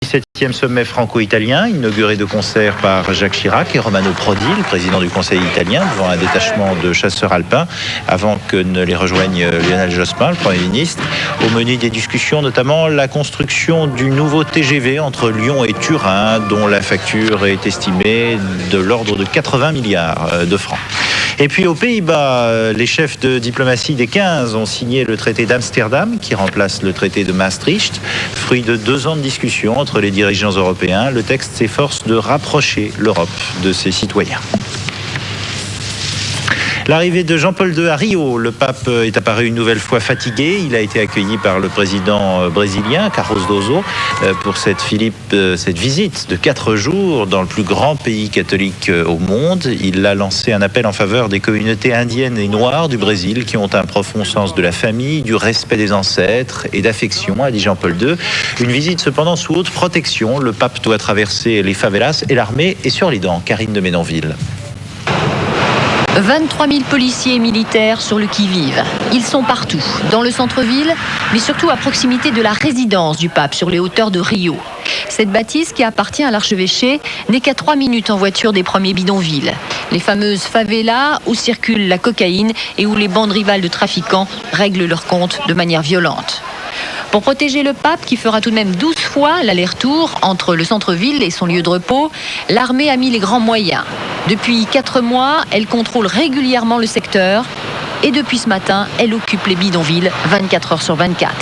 17e sommet franco-italien, inauguré de concert par Jacques Chirac et Romano Prodi, le président du Conseil italien, devant un détachement de chasseurs alpins, avant que ne les rejoigne Lionel Jospin, le Premier ministre. Au menu des discussions, notamment la construction du nouveau TGV entre Lyon et Turin, dont la facture est estimée de l'ordre de 80 milliards de francs. Et puis aux Pays-Bas, les chefs de diplomatie des 15 ont signé le traité d'Amsterdam qui remplace le traité de Maastricht. Fruit de 2 ans de discussion entre les dirigeants européens, le texte s'efforce de rapprocher l'Europe de ses citoyens. L'arrivée de Jean-Paul II à Rio, le pape est apparu une nouvelle fois fatigué. Il a été accueilli par le président brésilien, Carlos Doso, pour cette visite de 4 jours dans le plus grand pays catholique au monde. Il a lancé un appel en faveur des communautés indiennes et noires du Brésil qui ont un profond sens de la famille, du respect des ancêtres et d'affection, a dit Jean-Paul II. Une visite cependant sous haute protection. Le pape doit traverser les favelas et l'armée est sur les dents. Karine de Ménonville. 23 000 policiers et militaires sur le qui-vive. Ils sont partout, dans le centre-ville, mais surtout à proximité de la résidence du pape, sur les hauteurs de Rio. Cette bâtisse, qui appartient à l'archevêché, n'est qu'à 3 minutes en voiture des premiers bidonvilles. Les fameuses favelas où circule la cocaïne et où les bandes rivales de trafiquants règlent leurs comptes de manière violente. Pour protéger le pape, qui fera tout de même 12 fois l'aller-retour entre le centre-ville et son lieu de repos, l'armée a mis les grands moyens. Depuis 4 mois, elle contrôle régulièrement le secteur et depuis ce matin, elle occupe les bidonvilles 24 heures sur 24.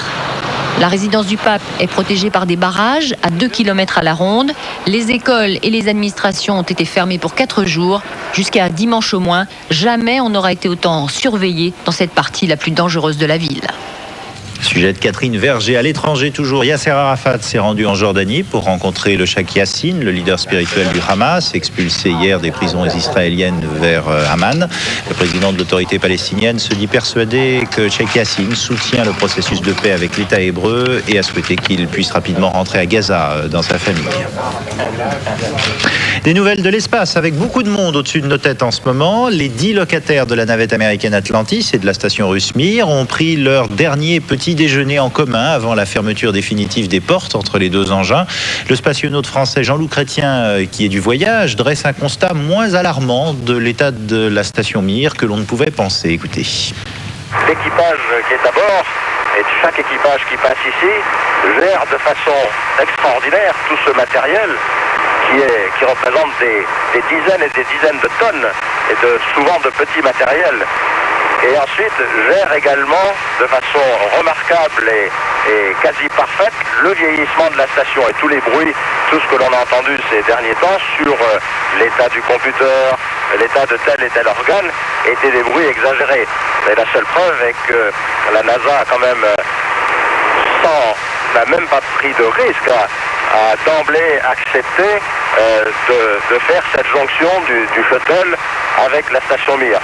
La résidence du pape est protégée par des barrages à 2 km à la ronde. Les écoles et les administrations ont été fermées pour 4 jours. Jusqu'à dimanche au moins, jamais on n'aura été autant surveillé dans cette partie la plus dangereuse de la ville. Sujet de Catherine Verger. À l'étranger toujours, Yasser Arafat s'est rendu en Jordanie pour rencontrer le Cheikh Yassine, le leader spirituel du Hamas, expulsé hier des prisons israéliennes vers Amman. Le président de l'autorité palestinienne se dit persuadé que Cheikh Yassine soutient le processus de paix avec l'État hébreu et a souhaité qu'il puisse rapidement rentrer à Gaza dans sa famille. Des nouvelles de l'espace avec beaucoup de monde au-dessus de nos têtes en ce moment. Les 10 locataires de la navette américaine Atlantis et de la station russe Mir ont pris leur dernier petit déjeuner en commun avant la fermeture définitive des portes entre les 2 engins. Le spationaute français Jean-Loup Chrétien, qui est du voyage, dresse un constat moins alarmant de l'état de la station Mir que l'on ne pouvait penser. Écoutez. L'équipage qui est à bord et chaque équipage qui passe ici gère de façon extraordinaire tout ce matériel qui représente des dizaines et des dizaines de tonnes et souvent de petits matériels. Et ensuite gère également de façon remarquable et quasi parfaite le vieillissement de la station et tous les bruits, tout ce que l'on a entendu ces derniers temps sur l'état du computer, l'état de tel et tel organe, étaient des bruits exagérés. Et la seule preuve est que la NASA a quand même, n'a même pas pris de risque, a d'emblée accepté de faire cette jonction du shuttle avec la station Mir.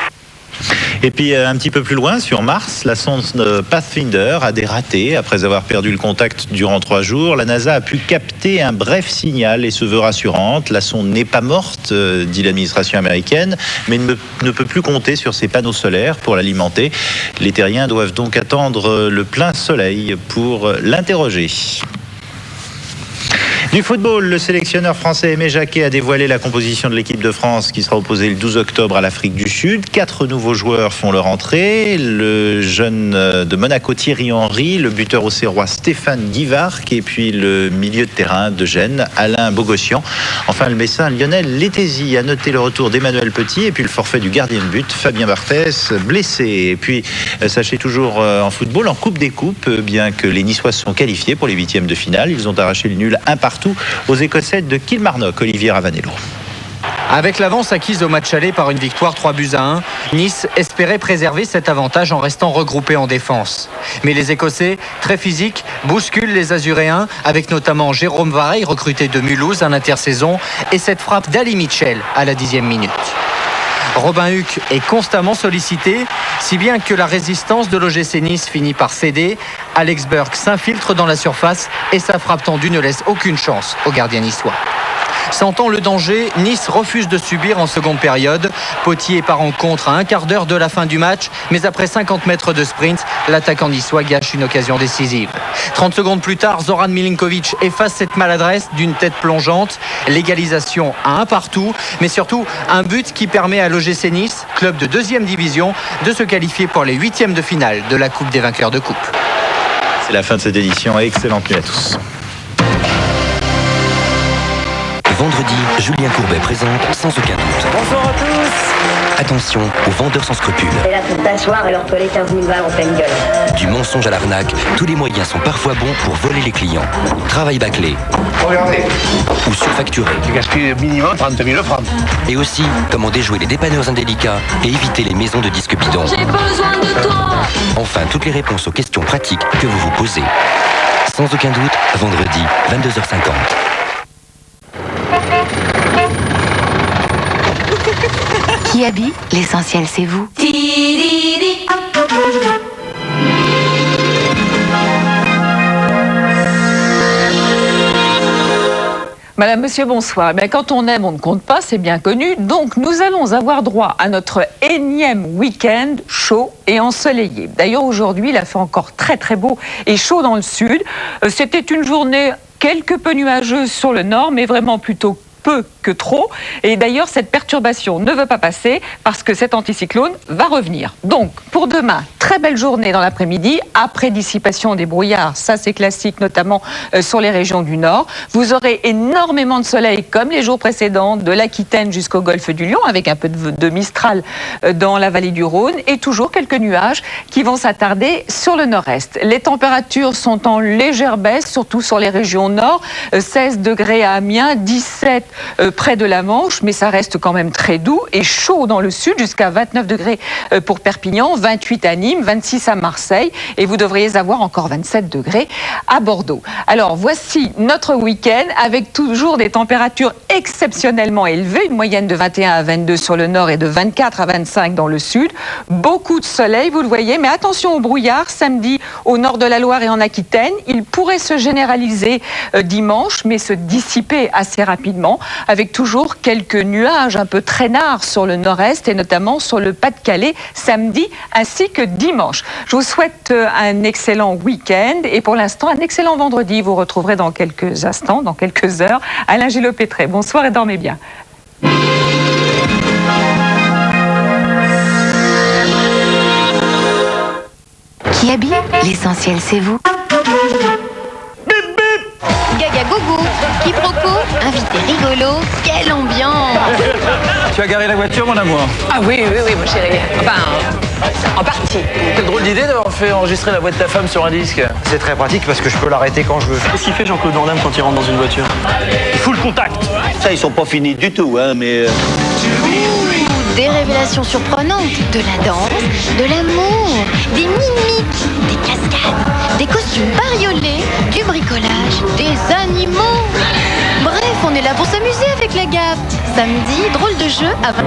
Et puis un petit peu plus loin, sur Mars, la sonde Pathfinder a dératé. Après avoir perdu le contact durant 3 jours, la NASA a pu capter un bref signal et se veut rassurante. La sonde n'est pas morte, dit l'administration américaine, mais ne peut plus compter sur ses panneaux solaires pour l'alimenter. Les terriens doivent donc attendre le plein soleil pour l'interroger. Du football, le sélectionneur français Aimé Jacquet a dévoilé la composition de l'équipe de France qui sera opposée le 12 octobre à l'Afrique du Sud. 4 nouveaux joueurs font leur entrée. Le jeune de Monaco Thierry Henry, le buteur auxerrois Stéphane Guivarc'h et puis le milieu de terrain de Gênes, Alain Bogossian. Enfin, le Messin Lionel Lettesi a noté le retour d'Emmanuel Petit et puis le forfait du gardien de but, Fabien Barthès, blessé. Et puis, sachez toujours en football, en Coupe des Coupes, bien que les Niçois se sont qualifiés pour les 8e de finale, ils ont arraché le nul 1-1 aux Écossais de Kilmarnock. Olivier Ravanello. Avec l'avance acquise au match aller par une victoire 3-1, Nice espérait préserver cet avantage en restant regroupé en défense. Mais les Écossais, très physiques, bousculent les Azuréens avec notamment Jérôme Vareille, recruté de Mulhouse à l'intersaison, et cette frappe d'Ali Mitchell à la 10e minute. Robin Huck est constamment sollicité, si bien que la résistance de l'OGC Nice finit par céder. Alex Burke s'infiltre dans la surface et sa frappe tendue ne laisse aucune chance au gardien niçois. Sentant le danger, Nice refuse de subir en seconde période. Potier part en contre à un quart d'heure de la fin du match, mais après 50 mètres de sprint, l'attaquant niçois gâche une occasion décisive. 30 secondes plus tard, Zoran Milinkovic efface cette maladresse d'une tête plongeante. L'égalisation à un partout, mais surtout un but qui permet à l'OGC Nice, club de 2e division, de se qualifier pour les 8e de finale de la Coupe des vainqueurs de coupe. C'est la fin de cette édition. Excellente nuit à tous. Vendredi, Julien Courbet présente Sans aucun doute. Bonsoir à tous. Attention aux vendeurs sans scrupules. C'est là pour t'asseoir et leur coller 15 000 balles en pleine gueule. Du mensonge à l'arnaque, tous les moyens sont parfois bons pour voler les clients. Travail bâclé. Regardez. Ou surfacturé. Tu gaspilles minimum 30 000 francs. Et aussi, comment déjouer les dépanneurs indélicats et éviter les maisons de disques bidons. J'ai besoin de toi. Enfin, toutes les réponses aux questions pratiques que vous vous posez. Sans aucun doute, vendredi, 22h50. Qui habille, l'essentiel c'est vous. Madame, monsieur, bonsoir. Eh quand on aime, on ne compte pas, c'est bien connu. Donc, nous allons avoir droit à notre énième week-end chaud et ensoleillé. D'ailleurs, aujourd'hui, il a fait encore très très beau et chaud dans le sud. C'était une journée quelque peu nuageuse sur le nord, mais vraiment plutôt peu que trop. Et d'ailleurs, cette perturbation ne veut pas passer parce que cet anticyclone va revenir. Donc, pour demain, très belle journée dans l'après-midi, après dissipation des brouillards. Ça, c'est classique, notamment sur les régions du nord. Vous aurez énormément de soleil, comme les jours précédents, de l'Aquitaine jusqu'au golfe du Lion, avec un peu de Mistral dans la vallée du Rhône, et toujours quelques nuages qui vont s'attarder sur le nord-est. Les températures sont en légère baisse, surtout sur les régions nord. 16 degrés à Amiens, 17 près de la Manche, mais ça reste quand même très doux et chaud dans le sud, jusqu'à 29 degrés pour Perpignan, 28 à Nîmes, 26 à Marseille, et vous devriez avoir encore 27 degrés à Bordeaux. Alors voici notre week-end avec toujours des températures exceptionnellement élevées, une moyenne de 21 à 22 sur le nord et de 24 à 25 dans le sud. Beaucoup de soleil, vous le voyez, mais attention au brouillard. Samedi au nord de la Loire et en Aquitaine, il pourrait se généraliser dimanche, mais se dissiper assez rapidement, avec toujours quelques nuages un peu traînards sur le nord-est et notamment sur le Pas-de-Calais samedi ainsi que dimanche. Je vous souhaite un excellent week-end et pour l'instant un excellent vendredi. Vous retrouverez dans quelques instants, dans quelques heures, Alain Gillot-Pétré. Bonsoir et dormez bien. Qui habille, l'essentiel c'est vous. Gaga gogo, quiproquo, invité rigolo, quelle ambiance! Tu as garé la voiture, mon amour? Ah oui, mon chéri. Enfin, en partie. Quelle drôle d'idée d'avoir fait enregistrer la voix de ta femme sur un disque. C'est très pratique parce que je peux l'arrêter quand je veux. Qu'est-ce qu'il fait Jean-Claude Van Damme quand il rentre dans une voiture? Full contact. Ça, ils sont pas finis du tout, hein, mais... Des révélations surprenantes, de la danse, de l'amour, des mimiques, des cascades, des costumes bariolés, du bricolage, des animaux. Bref, on est là pour s'amuser avec la GAP. Samedi, drôle de jeu à 20...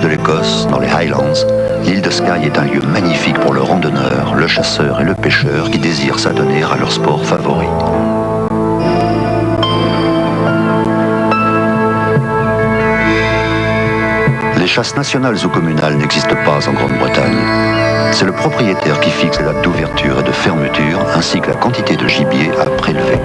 de l'Écosse, dans les Highlands, l'île de Skye est un lieu magnifique pour le randonneur, le chasseur et le pêcheur qui désirent s'adonner à leur sport favori. Les chasses nationales ou communales n'existent pas en Grande-Bretagne. C'est le propriétaire qui fixe les dates d'ouverture et de fermeture, ainsi que la quantité de gibier à prélever.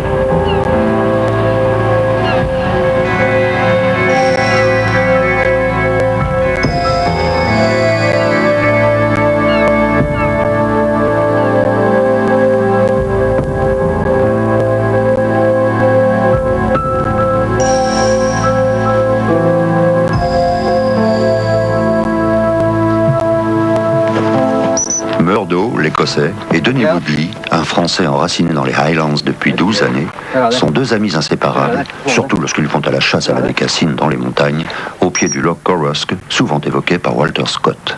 Murdo, l'Écossais, et Denis Woodley, un Français enraciné dans les Highlands depuis 12 années, sont deux amis inséparables, surtout lorsqu'ils vont à la chasse à la bécassine dans les montagnes, au pied du Loch Corrusk, souvent évoqué par Walter Scott.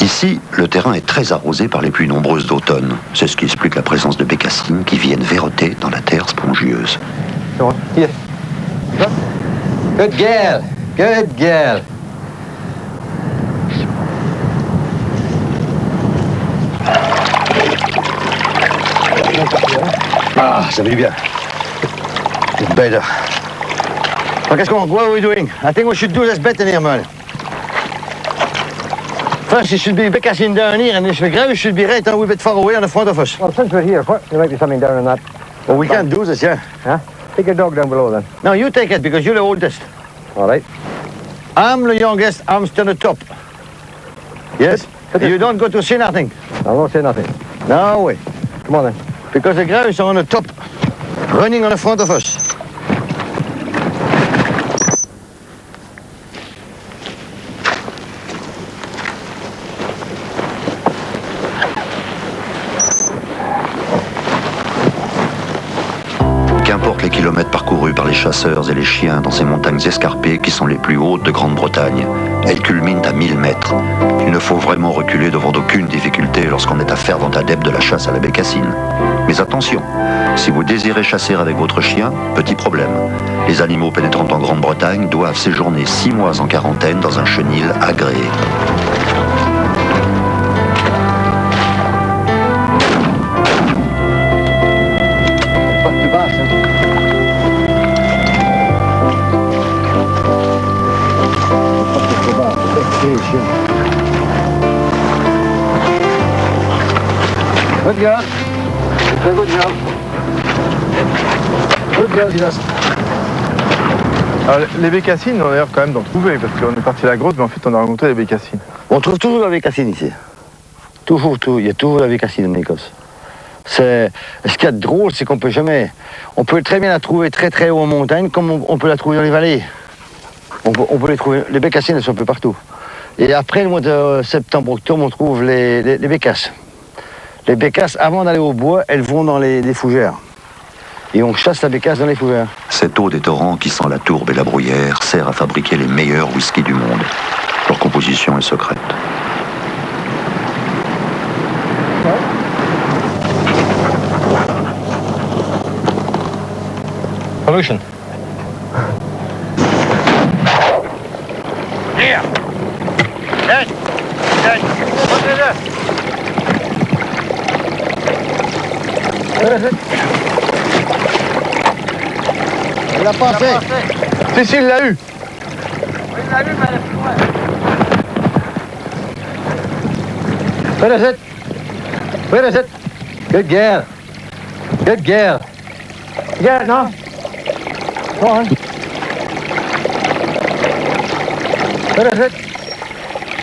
Ici, le terrain est très arrosé par les pluies nombreuses d'automne. C'est ce qui explique la présence de bécassines qui viennent verroter dans la terre spongieuse. Good girl. Good girl. Ah, ça fait du bien. It's better. Well, qu'est-ce qu'on... What are we doing? I think we should do this better here, man. First, it should be becassin down here, and this grouse should be right a wee bit far away on the front of us. Well, since we're here, there might be something down in that. Well, we can't do this, yeah. Huh? Take your dog down below, then. No, you take it, because you're the oldest. All right. I'm the youngest, I'm still the top. Yes? You don't go to see nothing? I won't say nothing. No way. Come on, then. Because the grouse are on the top, running on the front of us. Qu'importe les kilomètres parcourus par les chasseurs et les chiens dans ces montagnes escarpées qui sont les plus hautes de Grande-Bretagne, elles culminent à 1000 mètres. Il ne faut vraiment reculer devant aucune difficulté lorsqu'on est un fervent adepte de la chasse à la bécassine. Mais attention, si vous désirez chasser avec votre chien, petit problème. Les animaux pénétrant en Grande-Bretagne doivent séjourner 6 mois en quarantaine dans un chenil agréé. Good girl. Good job. Good girl, Jesus. Alors, les bécassines, on a l'air quand même d'en trouver, parce qu'on est parti à la grotte, mais en fait on a rencontré les bécassines. On trouve toujours la bécassine ici. Toujours, il y a toujours la bécassine en Écosse. Ce qu'il y a de drôle, c'est qu'on peut jamais... On peut très bien la trouver très très haut en montagne, comme on peut la trouver dans les vallées. On peut les trouver... Les bécassines, elles sont un peu partout. Et après le mois de septembre-octobre, on trouve les bécasses. Les bécasses, avant d'aller au bois, elles vont dans les fougères. Et on chasse la bécasse dans les fougères. Cette eau des torrents qui sent la tourbe et la bruyère sert à fabriquer les meilleurs whiskies du monde. Leur composition est secrète. Pollution. Here. Hey. Hey. What is that? Il l'a passé. Si, il l'a eu. Oui, il l'a eu, mais elle est plus loin. Where is it? Where is it? Good girl. Good girl. Yeah, no. Go on. Where is it?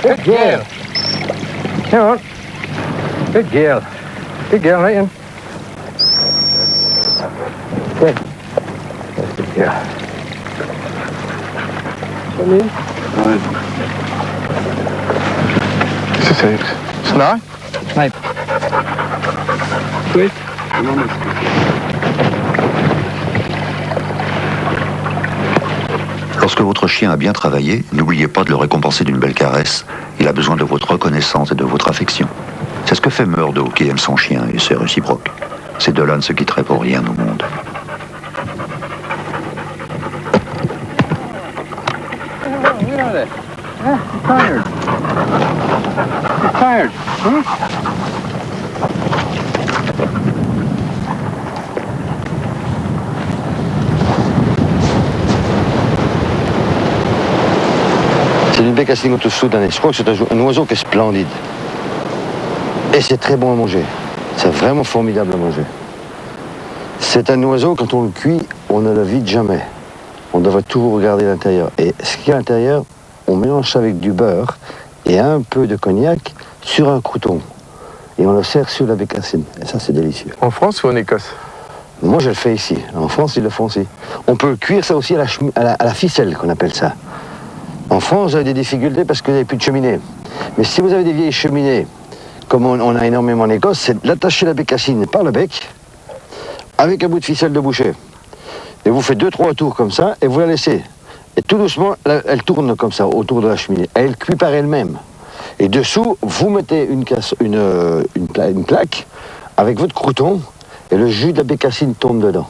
Good girl. Come on. Good girl. Good girl, right in. Good. That's good girl. Come in. C'est Snipe? Snipe. Sweet. Lorsque votre chien a bien travaillé, n'oubliez pas de le récompenser d'une belle caresse. Il a besoin de votre reconnaissance et de votre affection. C'est ce que fait Murdo, qui aime son chien, et c'est réciproque. Ces deux-là ne se quitteraient pour rien au monde. Tired. You're tired. Hmm? C'est une bécassine autosoudanais. Je crois que c'est un oiseau qui est splendide. Et c'est très bon à manger. C'est vraiment formidable à manger. C'est un oiseau, quand on le cuit, on ne le vide jamais. On devrait toujours regarder l'intérieur. Et ce qu'il y a à l'intérieur, on mélange ça avec du beurre et un peu de cognac sur un crouton. Et on le sert sur la bécassine. Et ça, c'est délicieux. En France ou en Écosse? Moi, je le fais ici. En France, ils le font aussi. On peut cuire ça aussi à la ficelle, qu'on appelle ça. En France, vous avez des difficultés parce que vous n'avez plus de cheminée. Mais si vous avez des vieilles cheminées, comme on a énormément en Écosse, c'est d'attacher la bécassine par le bec avec un bout de ficelle de boucher. Et vous faites 2-3 tours comme ça et vous la laissez. Et tout doucement, elle tourne comme ça autour de la cheminée. Et elle cuit par elle-même. Et dessous, vous mettez une plaque avec votre crouton et le jus de la bécassine tombe dedans.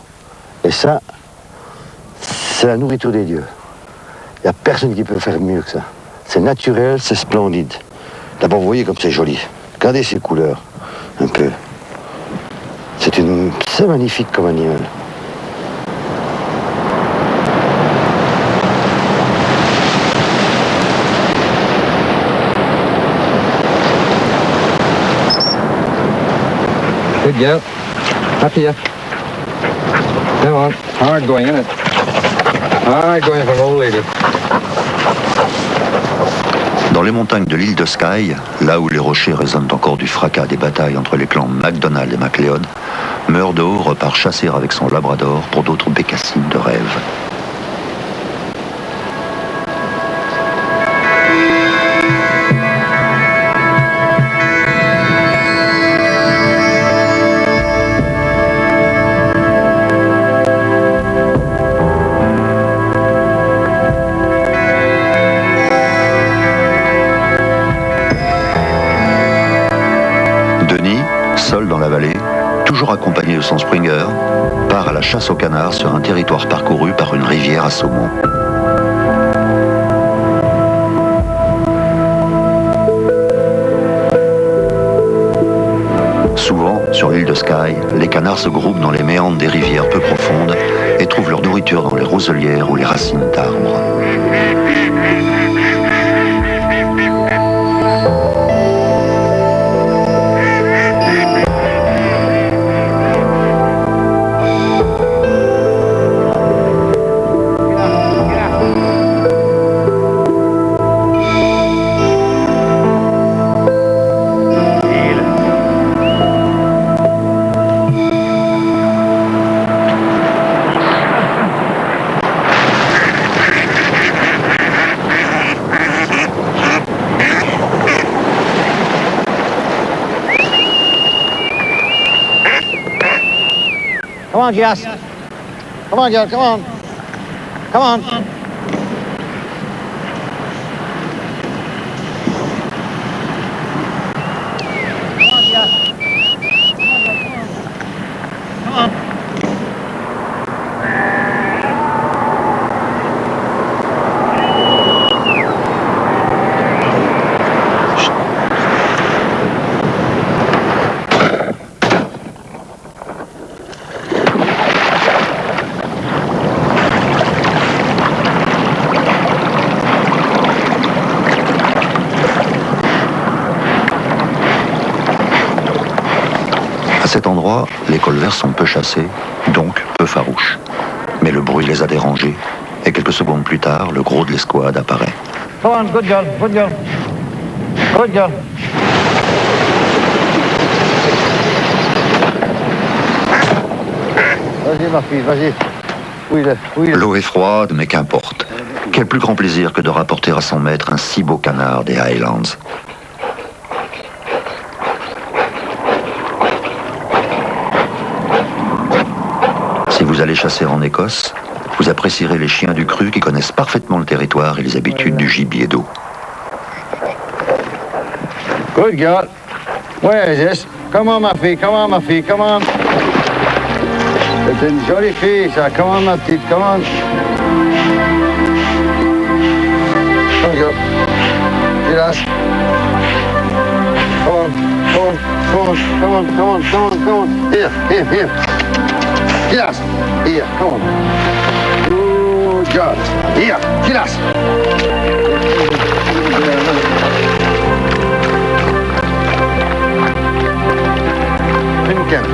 Et ça, c'est la nourriture des dieux. Il n'y a personne qui peut faire mieux que ça. C'est naturel, c'est splendide. D'abord, vous voyez comme c'est joli. Regardez ces couleurs, un peu. C'est magnifique comme animal. Good girl. Up here. Come on. Hard going, isn't it? Hard going for an old lady. Dans les montagnes de l'île de Skye, là où les rochers résonnent encore du fracas des batailles entre les clans MacDonald et MacLeod, Murdo repart chasser avec son labrador pour d'autres bécassines de rêve. Seul dans la vallée, toujours accompagné de son Springer, part à la chasse au canard sur un territoire parcouru par une rivière à saumon. Souvent, sur l'île de Skye, les canards se groupent dans les méandres des rivières peu profondes et trouvent leur nourriture dans les roselières ou les racines d'arbres. Come on, Jess. Come on, Jess. Come on. Come on. À cet endroit, les colverts sont peu chassés, donc peu farouches. Mais le bruit les a dérangés, et quelques secondes plus tard, le gros de l'escouade apparaît. Come on, good girl, good girl. Good girl. Vas-y, ma fille, vas-y. Oui. L'eau est froide, mais qu'importe. Quel plus grand plaisir que de rapporter à son maître un si beau canard des Highlands. Si vous allez chasser en Écosse, vous apprécierez les chiens du cru qui connaissent parfaitement le territoire et les habitudes du gibier d'eau. Good girl. Where is this? Come on, ma fille, come on, ma fille, come on. C'est une jolie fille, ça. Come on, ma petite, come on. Come on, girl. Yes. Come on, come on, come on, come on, come on, come on, come on. Here. Yes. Here, come on. Good girl. Here, yes. Lincoln.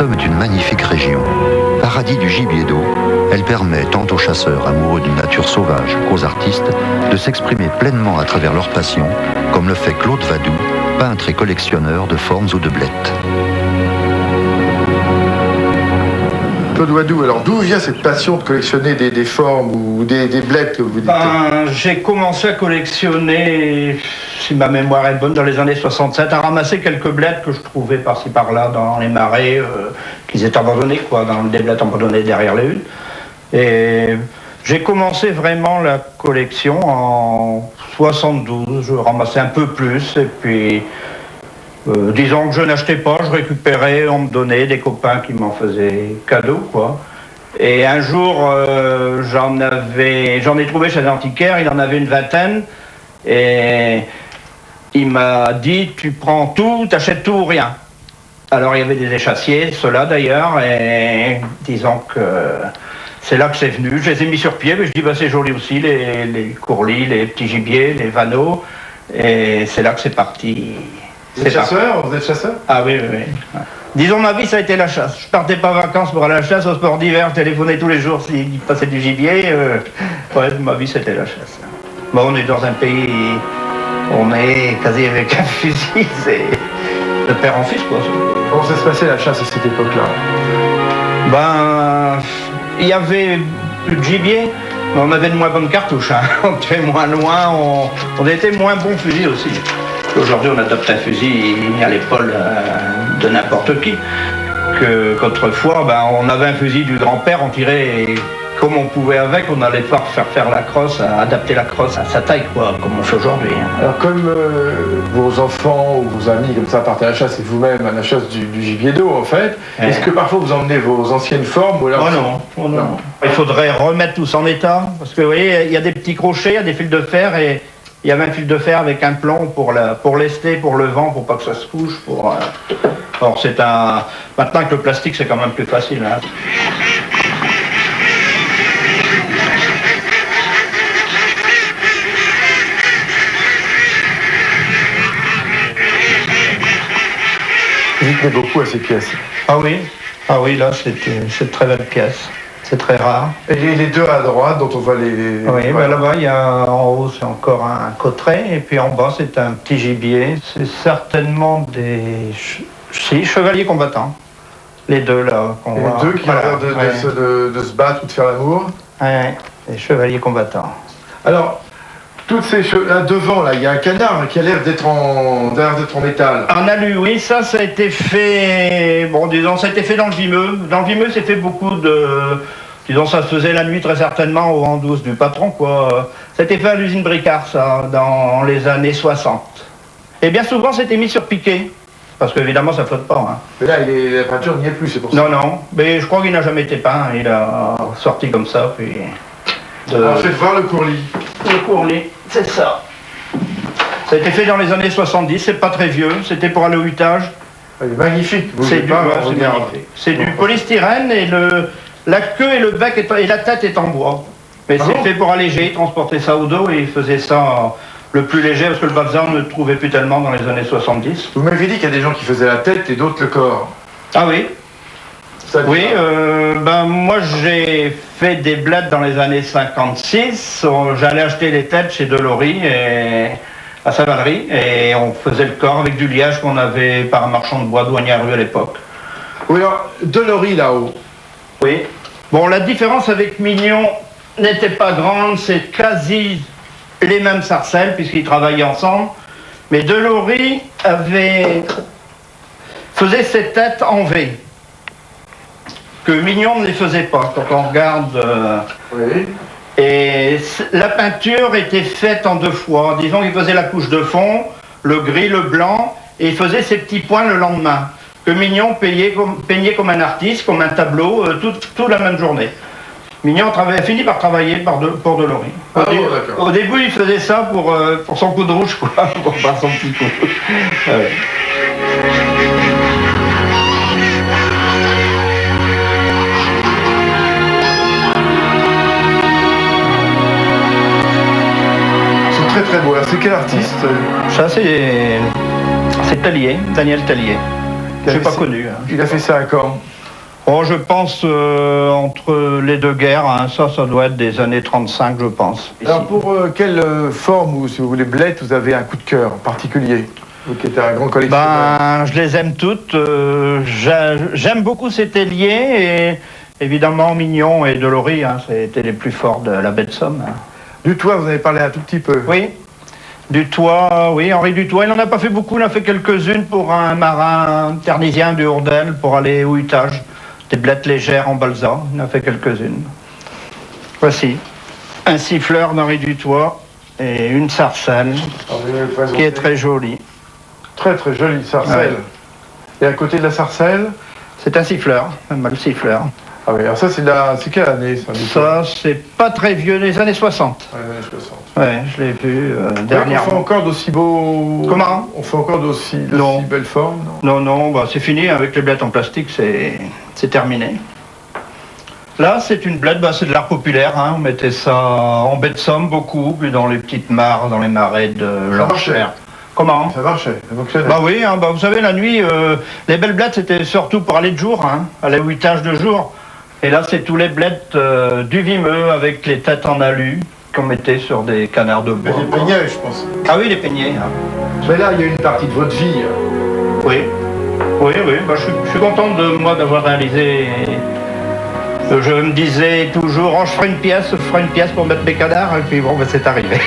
Somme est une magnifique région. Paradis du gibier d'eau, elle permet tant aux chasseurs amoureux d'une nature sauvage qu'aux artistes de s'exprimer pleinement à travers leur passion, comme le fait Claude Vadou, peintre et collectionneur de formes ou de blettes. Claude Vadou, alors d'où vient cette passion de collectionner des formes ou des blettes que vous dites? J'ai commencé à collectionner, si ma mémoire est bonne, dans les années 67, à ramasser quelques blettes que je trouvais par-ci par-là dans les marais, qu'ils étaient abandonnés, quoi, dans des blettes abandonnées derrière les huttes. Et j'ai commencé vraiment la collection en 72, je ramassais un peu plus, et puis disons que je n'achetais pas, je récupérais, on me donnait des copains qui m'en faisaient cadeau, quoi. Et un jour, j'en ai trouvé chez un antiquaire, il en avait une vingtaine, et il m'a dit, tu prends tout, t'achètes tout ou rien. Alors il y avait des échassiers, ceux-là d'ailleurs, et disons que c'est là que c'est venu. Je les ai mis sur pied, mais je dis, bah, c'est joli aussi, les courlis, les petits gibiers, les vanneaux, et c'est là que c'est parti. Vous êtes chasseur? Vous êtes chasseur? Ah oui, oui, oui. Disons, ma vie, ça a été la chasse. Je partais pas en vacances pour aller à la chasse, au sport d'hiver, je téléphonais tous les jours s'il passait du gibier. Ouais, ma vie, c'était la chasse. Bon, on est dans un pays, on est quasi avec un fusil, c'est de père en fils, quoi. Comment ça se passait la chasse à cette époque-là? Ben, il y avait plus de gibier, mais on avait de moins bonnes cartouches. Hein. On tuait moins loin, on était moins bons fusils aussi. Aujourd'hui, on adopte un fusil à l'épaule de n'importe qui. Qu'autrefois, ben, on avait un fusil du grand-père, on tirait comme on pouvait avec, on n'allait pas faire la crosse, adapter la crosse à sa taille, quoi, comme on fait aujourd'hui. Alors, comme vos enfants ou vos amis, comme ça, partent à la chasse et vous-même à la chasse du gibier d'eau, en fait, est-ce que parfois vous emmenez vos anciennes formes ou alors... Oh non. Il faudrait remettre tout ça en état, parce que vous voyez, il y a des petits crochets, il y a des fils de fer et il y avait un fil de fer avec un plomb pour lester, pour le vent, pour pas que ça se couche. Alors c'est un... Maintenant avec le plastique, c'est quand même plus facile. Hein. Vous tenez beaucoup à ces pièces. Ah oui, là c'est de très belles pièces. C'est très rare. Et les deux à droite, dont on voit les... Oui, ben là-bas, il y a en haut, c'est encore un cotteret, et puis en bas, c'est un petit gibier. C'est certainement des chevaliers combattants. Les deux, là. Les deux qui ont l'air de se battre ou de faire l'amour. Oui, les chevaliers combattants. Alors, toutes ces choses... Là, devant, là, il y a un canard qui a l'air d'être en métal. En alu, oui, ça a été fait... Bon, disons, ça a été fait dans le Vimeux. Dans le Vimeux, c'est fait beaucoup de... Disons, ça se faisait la nuit très certainement au rang 12 du patron, quoi. Ça a été fait à l'usine Bricard, ça, dans les années 60. Et bien souvent, c'était mis sur piquet. Parce qu'évidemment, ça flotte pas. Hein. Mais là, la peinture n'y est plus, c'est pour ça. Non, mais je crois qu'il n'a jamais été peint. Il a sorti comme ça, puis... Alors, faites voir le courlis. Le courlis, c'est ça. Ça a été fait dans les années 70, c'est pas très vieux, c'était pour aller au hutage. Il est magnifique. C'est du polystyrène et la queue et le bec et la tête est en bois. Mais c'est fait pour alléger, transporter ça au dos et il faisait ça le plus léger parce que le bazar ne le trouvait plus tellement dans les années 70. Vous m'avez dit qu'il y a des gens qui faisaient la tête et d'autres le corps. Ah oui. Oui, ben moi j'ai fait des blettes dans les années 56. J'allais acheter les têtes chez Delory à Saint-Valery et on faisait le corps avec du liège qu'on avait par un marchand de bois douanière-rue à l'époque. Oui, alors Delory là-haut. Oui. Bon, la différence avec Mignon n'était pas grande, c'est quasi les mêmes sarcelles puisqu'ils travaillaient ensemble. Mais Delory faisait ses têtes en V. Que Mignon ne les faisait pas, quand on regarde. Oui. Et la peinture était faite en deux fois. Disons qu'il faisait la couche de fond, le gris, le blanc, et il faisait ses petits points le lendemain. Que Mignon peignait comme un artiste, comme un tableau, toute la même journée. Mignon fini par travailler pour Delory. Au début, il faisait ça pour son coup de rouge, quoi, pour faire son petit coup. Ouais. Très très beau. Alors c'est quel artiste? Ça c'est Tellier, Daniel Tellier. J'ai pas connu. Hein. Il a fait ça à quand? Oh, je pense entre les deux guerres, hein, ça doit être des années 35, je pense. Ici. Alors pour quelle forme ou si vous voulez blettes, vous avez un coup de cœur particulier? Vous qui êtes un grand collectionneur. Je les aime toutes. J'aime beaucoup ces telliers et évidemment Mignon et Delory, hein, c'était les plus forts de la baie de Somme. Hein. Dutoit, vous en avez parlé un tout petit peu. Oui. Dutoit, oui, Henri Dutoit, il n'en a pas fait beaucoup, il en a fait quelques-unes pour un marin ternisien du Hourdel pour aller au hutage. Des blettes légères en balsa, il en a fait quelques-unes. Voici un siffleur d'Henri Dutoit et une sarcelle qui est très jolie. Très très jolie sarcelle. Ouais. Et à côté de la sarcelle, c'est un siffleur, un mâle siffleur. Ah oui, alors ça c'est quelle année ça? Ça c'est pas très vieux, les années 60. Ouais, les années 60. Ouais, je l'ai vu dernièrement. On fait encore d'aussi beaux... Comment? On fait encore d'aussi belles formes? Non, bah, c'est fini, avec les blettes en plastique, c'est terminé. Là, c'est une blette, bah, c'est de l'art populaire, hein. On mettait ça en baie de Somme beaucoup, puis dans les petites mares, dans les marais de l'Enchère. Comment? Ça marchait, ça fonctionnait. Bah oui, hein, bah, vous savez, la nuit, les belles blettes, c'était surtout pour aller de jour, hein, aller au huitage de jour. Et là, c'est tous les blettes du Vimeux avec les têtes en alu qu'on mettait sur des canards de bois. Les peignets, je pense. Ah oui, les peignets. Hein. Mais là, il y a une partie de votre vie. Oui, bah, je suis content de moi d'avoir réalisé. Je me disais toujours, oh, je ferai une pièce pour mettre mes canards, et puis bon, bah, c'est arrivé.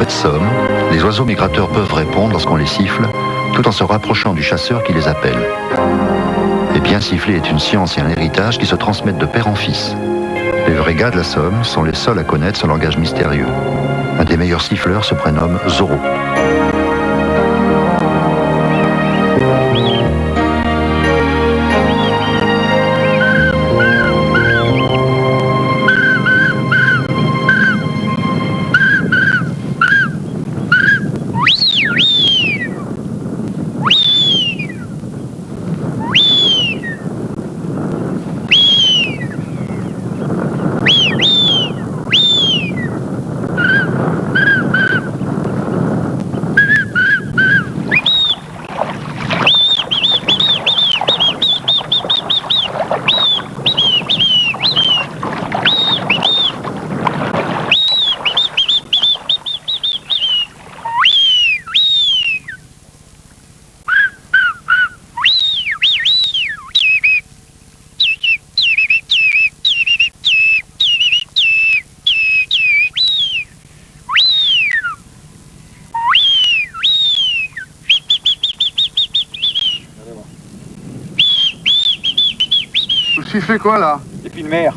Somme, les oiseaux migrateurs peuvent répondre lorsqu'on les siffle, tout en se rapprochant du chasseur qui les appelle. Et bien siffler est une science et un héritage qui se transmettent de père en fils. Les vrais gars de la Somme sont les seuls à connaître ce langage mystérieux. Un des meilleurs siffleurs se prénomme Zorro. Vous sifflez quoi là? Épi de mer.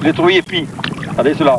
Les trouilles épis. Regardez cela.